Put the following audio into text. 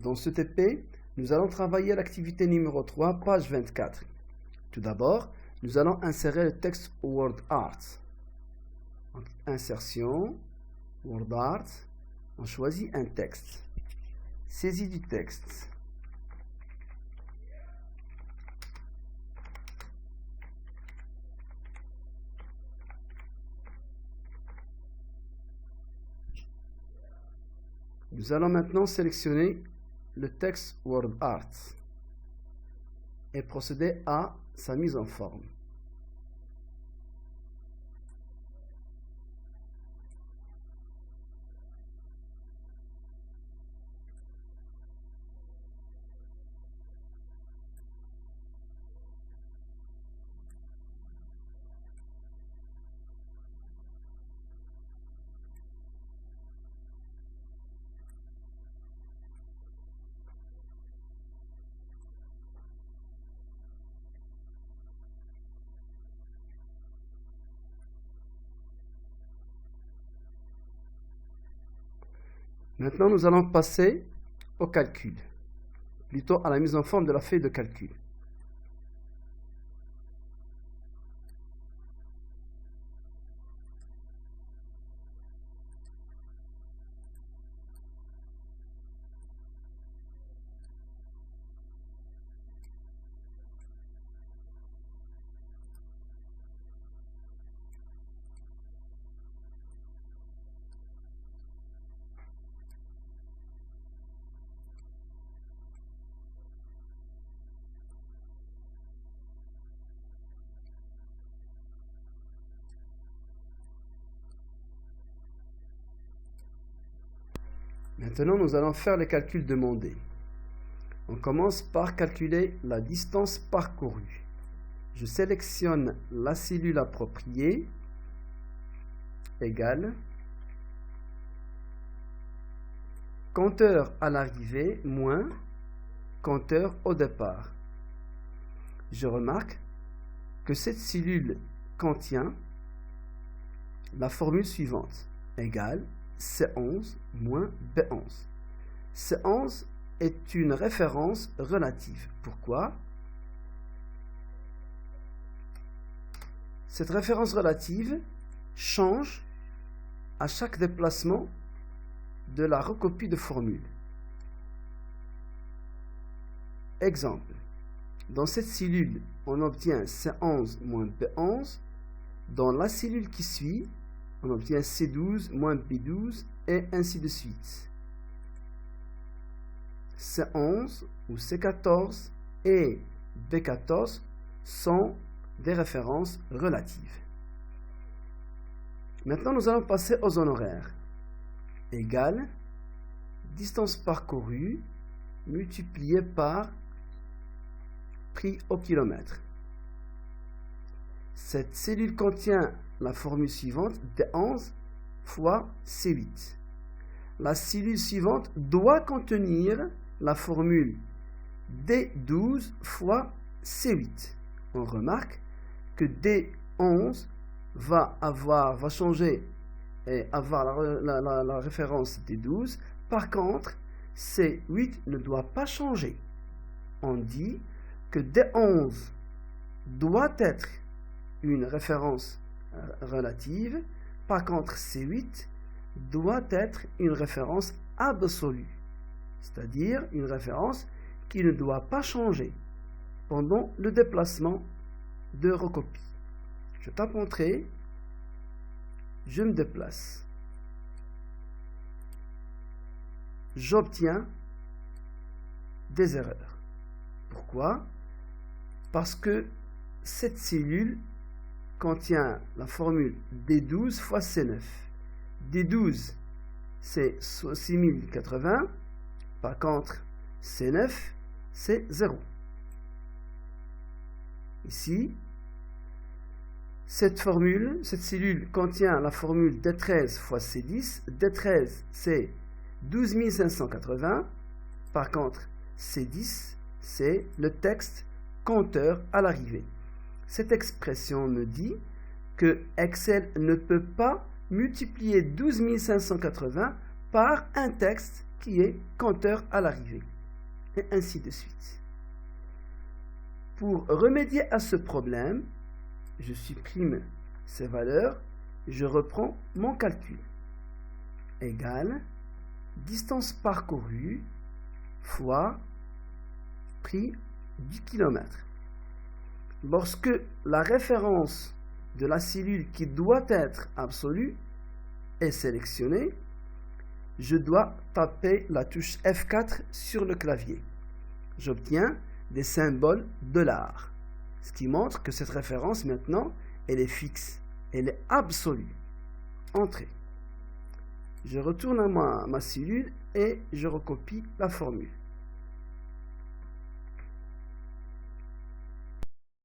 Dans ce TP, nous allons travailler l'activité numéro 3, page 24. Tout d'abord, nous allons insérer le texte WordArt. Donc, insertion, WordArt, on choisit un texte. Saisie du texte. Nous allons maintenant sélectionner le texte WordArt et procéder à sa mise en forme. Maintenant, nous allons passer au calcul, plutôt à la mise en forme de la feuille de calcul. Maintenant, nous allons faire les calculs demandés. On commence par calculer la distance parcourue. Je sélectionne la cellule appropriée, égale, compteur à l'arrivée, moins compteur au départ. Je remarque que cette cellule contient la formule suivante, égale C11 moins B11. C11 est une référence relative. Pourquoi? Cette référence relative change à chaque déplacement de la recopie de formule. Exemple, dans cette cellule, on obtient C11 moins B11. Dans la cellule qui suit, on obtient C12 moins B12 et ainsi de suite. C11 ou C14 et B14 sont des références relatives. Maintenant, nous allons passer aux honoraires. Égale distance parcourue multipliée par prix au kilomètre. Cette cellule contient la formule suivante, D11 fois C8. La cellule suivante doit contenir la formule D12 fois C8. On remarque que D11 va changer et avoir la référence D12. Par contre, C8 ne doit pas changer. On dit que D11 doit être une référence relative. Par contre, C8 doit être une référence absolue, c'est-à-dire une référence qui ne doit pas changer pendant le déplacement de recopie. Je tape Entrée, je me déplace. J'obtiens des erreurs. Pourquoi? Parce que cette cellule contient la formule D12 fois C9. D12, c'est 6080. Par contre, C9, c'est 0. Ici, cette cellule contient la formule D13 fois C10. D13, c'est 12580. Par contre, C10, c'est le texte compteur à l'arrivée. Cette expression me dit que Excel ne peut pas multiplier 12580 par un texte qui est compteur à l'arrivée, et ainsi de suite. Pour remédier à ce problème, je supprime ces valeurs, je reprends mon calcul. Égale distance parcourue fois prix du kilomètre. Lorsque la référence de la cellule qui doit être absolue est sélectionnée, je dois taper la touche F4 sur le clavier. J'obtiens des symboles $, ce qui montre que cette référence maintenant, elle est fixe, elle est absolue. Entrée. Je retourne à ma cellule et je recopie la formule.